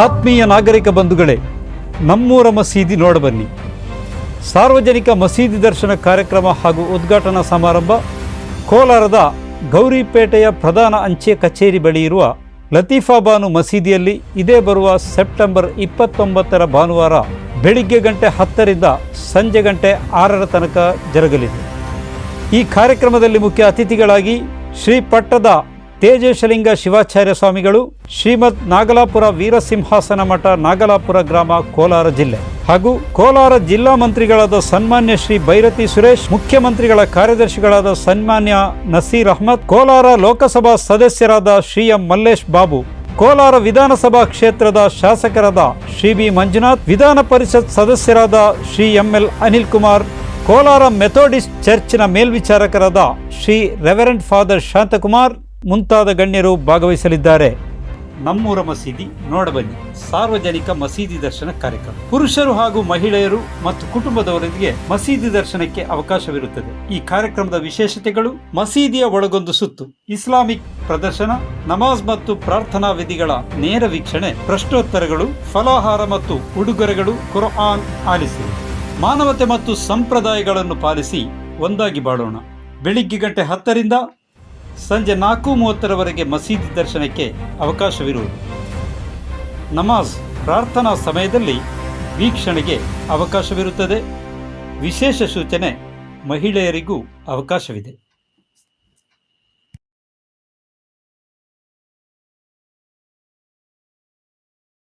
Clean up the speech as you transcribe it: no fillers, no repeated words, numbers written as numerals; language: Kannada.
ಆತ್ಮೀಯ ನಾಗರಿಕ ಬಂಧುಗಳೇ, ನಮ್ಮೂರ ಮಸೀದಿ ನೋಡಬನ್ನಿ. ಸಾರ್ವಜನಿಕ ಮಸೀದಿ ದರ್ಶನ ಕಾರ್ಯಕ್ರಮ ಹಾಗೂ ಉದ್ಘಾಟನಾ ಸಮಾರಂಭ ಕೋಲಾರದ ಗೌರಿಪೇಟೆಯ ಪ್ರಧಾನ ಅಂಚೆ ಕಚೇರಿ ಬಳಿ ಇರುವ ಲತೀಫಾಬಾನು ಮಸೀದಿಯಲ್ಲಿ ಇದೇ ಬರುವ ಸೆಪ್ಟೆಂಬರ್ 29 ಭಾನುವಾರ ಬೆಳಿಗ್ಗೆ 10 ಸಂಜೆ 6 ತನಕ ಜರುಗಲಿದೆ. ಈ ಕಾರ್ಯಕ್ರಮದಲ್ಲಿ ಮುಖ್ಯ ಅತಿಥಿಗಳಾಗಿ ಶ್ರೀ ಪಟ್ಟದ ತೇಜೇಶಲಿಂಗ ಶಿವಾಚಾರ್ಯ ಸ್ವಾಮಿಗಳು, ಶ್ರೀಮದ್ ನಾಗಲಾಪುರ ವೀರಸಿಂಹಾಸನ ಮಠ, ನಾಗಲಾಪುರ ಗ್ರಾಮ, ಕೋಲಾರ ಜಿಲ್ಲೆ, ಹಾಗೂ ಕೋಲಾರ ಜಿಲ್ಲಾ ಮಂತ್ರಿಗಳಾದ ಸನ್ಮಾನ್ಯ ಶ್ರೀ ಭೈರತಿ ಸುರೇಶ್, ಮುಖ್ಯಮಂತ್ರಿಗಳ ಕಾರ್ಯದರ್ಶಿಗಳಾದ ಸನ್ಮಾನ್ಯ ನಸೀರ್ ಅಹ್ಮದ್, ಕೋಲಾರ ಲೋಕಸಭಾ ಸದಸ್ಯರಾದ ಶ್ರೀ ಎಂ ಮಲ್ಲೇಶ್ ಬಾಬು, ಕೋಲಾರ ವಿಧಾನಸಭಾ ಕ್ಷೇತ್ರದ ಶಾಸಕರಾದ ಶ್ರೀ ಬಿ ಮಂಜುನಾಥ್, ವಿಧಾನ ಪರಿಷತ್ ಸದಸ್ಯರಾದ ಶ್ರೀ ಎಂಎಲ್ ಅನಿಲ್ ಕುಮಾರ್, ಕೋಲಾರ ಮೆಥೋಡಿಸ್ಟ್ ಚರ್ಚ್ನ ಮೇಲ್ವಿಚಾರಕರಾದ ಶ್ರೀ ರೆವರೆಂಡ್ ಫಾದರ್ ಶಾಂತಕುಮಾರ್ ಮುಂತಾದ ಗಣ್ಯರು ಭಾಗವಹಿಸಲಿದ್ದಾರೆ. ನಮ್ಮೂರ ಮಸೀದಿ ನೋಡಬನ್ನಿ ಸಾರ್ವಜನಿಕ ಮಸೀದಿ ದರ್ಶನ ಕಾರ್ಯಕ್ರಮ. ಪುರುಷರು ಹಾಗೂ ಮಹಿಳೆಯರು ಮತ್ತು ಕುಟುಂಬದವರೊಂದಿಗೆ ಮಸೀದಿ ದರ್ಶನಕ್ಕೆ ಅವಕಾಶವಿರುತ್ತದೆ. ಈ ಕಾರ್ಯಕ್ರಮದ ವಿಶೇಷತೆಗಳು: ಮಸೀದಿಯ ಒಳಗೊಂದು ಸುತ್ತು, ಇಸ್ಲಾಮಿಕ್ ಪ್ರದರ್ಶನ, ನಮಾಜ್ ಮತ್ತು ಪ್ರಾರ್ಥನಾ ವಿಧಿಗಳ ನೇರ ವೀಕ್ಷಣೆ, ಪ್ರಶ್ನೋತ್ತರಗಳು, ಫಲಾಹಾರ ಮತ್ತು ಉಡುಗೊರೆಗಳು, ಕುರ್ಆನ್ ಆಲಿಸಿ, ಮಾನವತೆ ಮತ್ತು ಸಂಪ್ರದಾಯಗಳನ್ನು ಪಾಲಿಸಿ ಒಂದಾಗಿ ಬಾಳೋಣ. ಬೆಳಿಗ್ಗೆ 10 ಸಂಜೆ 4:30 ಮಸೀದಿ ದರ್ಶನಕ್ಕೆ ಅವಕಾಶವಿರುವುದು. ನಮಾಜ್ ಪ್ರಾರ್ಥನಾ ಸಮಯದಲ್ಲಿ ವೀಕ್ಷಣೆಗೆ ಅವಕಾಶವಿರುತ್ತದೆ. ವಿಶೇಷ ಸೂಚನೆ: ಮಹಿಳೆಯರಿಗೂ ಅವಕಾಶವಿದೆ.